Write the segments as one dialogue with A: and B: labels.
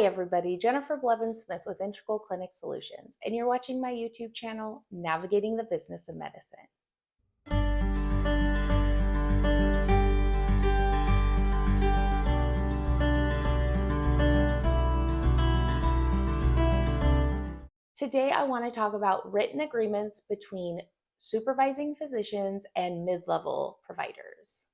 A: Hey everybody, Jennifer Blevins-Smith with Integral Clinic Solutions, and you're watching my YouTube channel, Navigating the Business of Medicine. Today I want to talk about written agreements between supervising physicians and mid-level providers.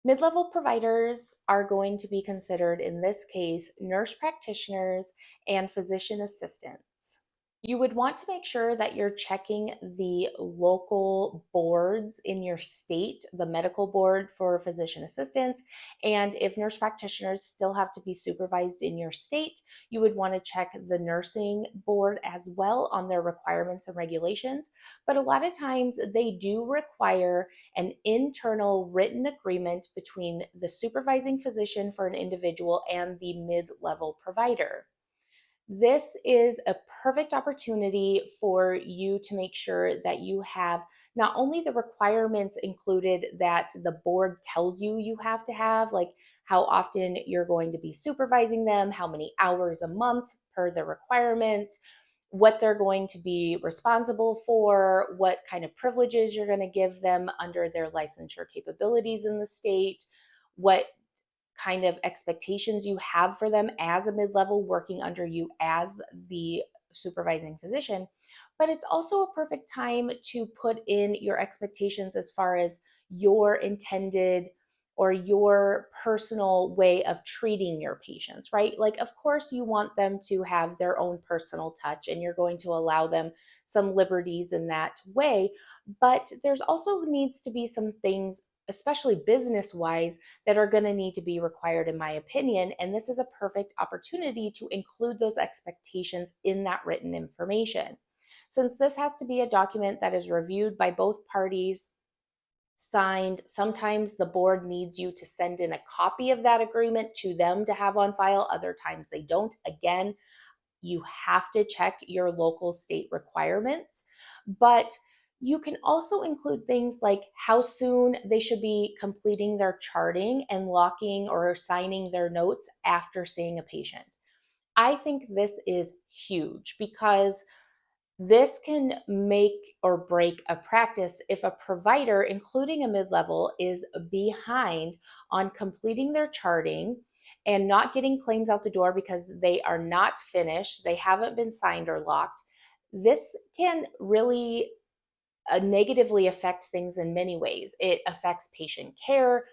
A: Mid-level providers are going to be considered, in this case, nurse practitioners and physician assistants. You would want to make sure that you're checking the local boards in your state, the medical board for physician assistants, and if nurse practitioners still have to be supervised in your state, you would want to check the nursing board as well on their requirements and regulations. But a lot of times they do require an internal written agreement between the supervising physician for an individual and the mid-level provider. This is a perfect opportunity for you to make sure that you have not only the requirements included that the board tells you have to have, like how often you're going to be supervising them, how many hours a month per the requirements, what they're going to be responsible for, what kind of privileges you're going to give them under their licensure capabilities in the state, what kind of expectations you have for them as a mid-level working under you as the supervising physician. But it's also a perfect time to put in your expectations as far as your intended or your personal way of treating your patients, right? Like, of course, you want them to have their own personal touch and you're going to allow them some liberties in that way. But there's also needs to be some things, especially business wise, that are going to need to be required, in my opinion. And this is a perfect opportunity to include those expectations in that written information. Since this has to be a document that is reviewed by both parties, signed, sometimes the board needs you to send in a copy of that agreement to them to have on file. Other times they don't. Again, you have to check your local state requirements, but you can also include things like how soon they should be completing their charting and locking or signing their notes after seeing a patient. I think this is huge because this can make or break a practice if a provider, including a mid-level, is behind on completing their charting and not getting claims out the door because they are not finished, they haven't been signed or locked. This can really negatively affect things in many ways. It affects patient care,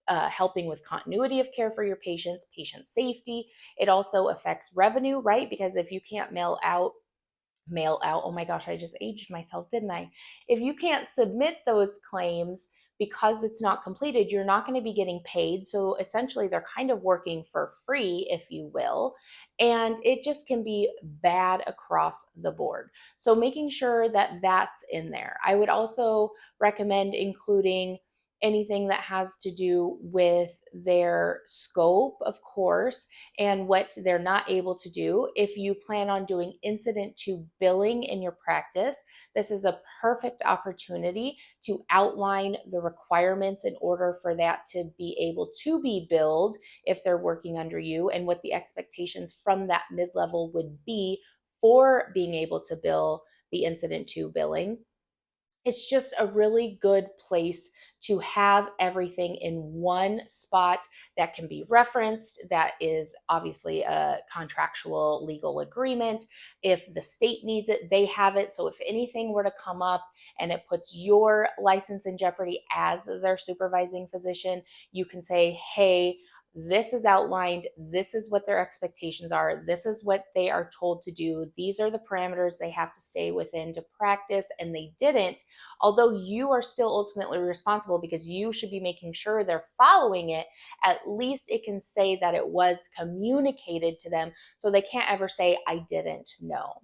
A: helping with continuity of care for your patients, patient safety. It also affects revenue, right? Because if you can't oh my gosh, I just aged myself, didn't I? If you can't submit those claims because it's not completed, you're not going to be getting paid. So essentially, they're kind of working for free, if you will. And it just can be bad across the board. So making sure that that's in there. I would also recommend including anything that has to do with their scope, of course, and what they're not able to do. If you plan on doing incident to billing in your practice, this is a perfect opportunity to outline the requirements in order for that to be able to be billed if they're working under you, and what the expectations from that mid-level would be for being able to bill the incident to billing. It's just a really good place to have everything in one spot that can be referenced. That is obviously a contractual legal agreement. If the state needs it, they have it. So if anything were to come up and it puts your license in jeopardy as their supervising physician, you can say, hey, this is outlined. This is what their expectations are. This is what they are told to do. These are the parameters they have to stay within to practice, and they didn't. Although you are still ultimately responsible because you should be making sure they're following it, at least it can say that it was communicated to them, so they can't ever say, I didn't know.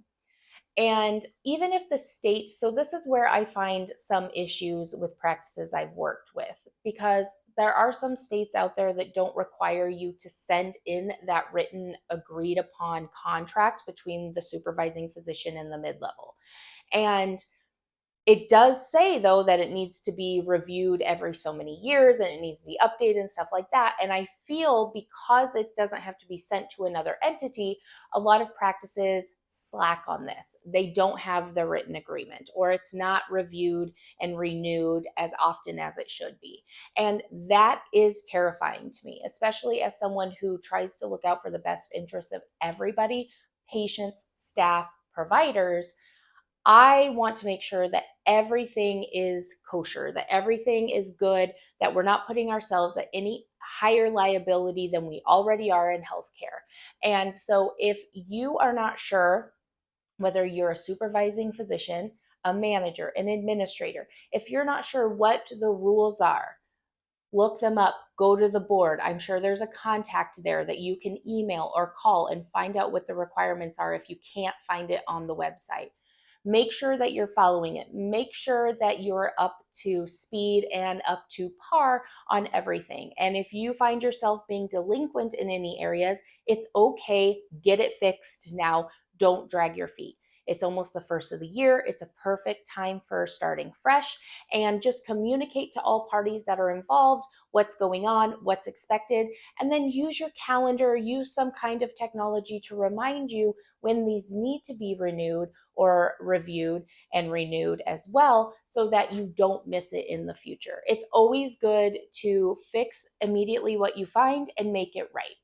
A: And even if the state, so this is where I find some issues with practices I've worked with, because there are some states out there that don't require you to send in that written agreed upon contract between the supervising physician and the mid-level. And It does say, though, that it needs to be reviewed every so many years and it needs to be updated and stuff like that. And I feel because it doesn't have to be sent to another entity, a lot of practices slack on this. They don't have the written agreement, or it's not reviewed and renewed as often as it should be. And that is terrifying to me, especially as someone who tries to look out for the best interests of everybody, patients, staff, providers. I want to make sure that everything is kosher, that everything is good, that we're not putting ourselves at any higher liability than we already are in healthcare. And so if you are not sure whether you're a supervising physician, a manager, an administrator, if you're not sure what the rules are, look them up, go to the board. I'm sure there's a contact there that you can email or call and find out what the requirements are if you can't find it on the website. Make sure that you're following it. Make sure that you're up to speed and up to par on everything. And if you find yourself being delinquent in any areas, it's okay. Get it fixed now. Don't drag your feet. It's almost the first of the year. It's a perfect time for starting fresh, and just communicate to all parties that are involved what's going on, what's expected, and then use your calendar, use some kind of technology to remind you when these need to be renewed or reviewed and renewed as well, so that you don't miss it in the future. It's always good to fix immediately what you find and make it right.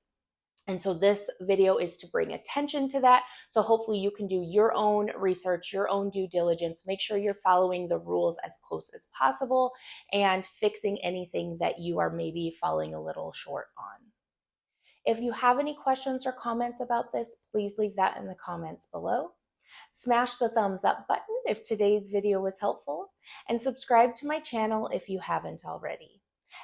A: And so this video is to bring attention to that. So hopefully you can do your own research, your own due diligence, make sure you're following the rules as close as possible and fixing anything that you are maybe falling a little short on. If you have any questions or comments about this, please leave that in the comments below. Smash the thumbs up button if today's video was helpful, and subscribe to my channel if you haven't already.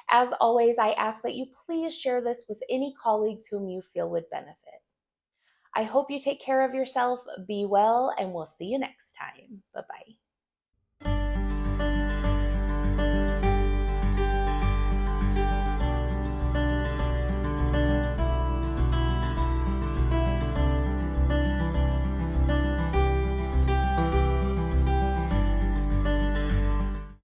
A: As always, I ask that you please share this with any colleagues whom you feel would benefit. I hope you take care of yourself, be well, and we'll see you next time. Bye-bye.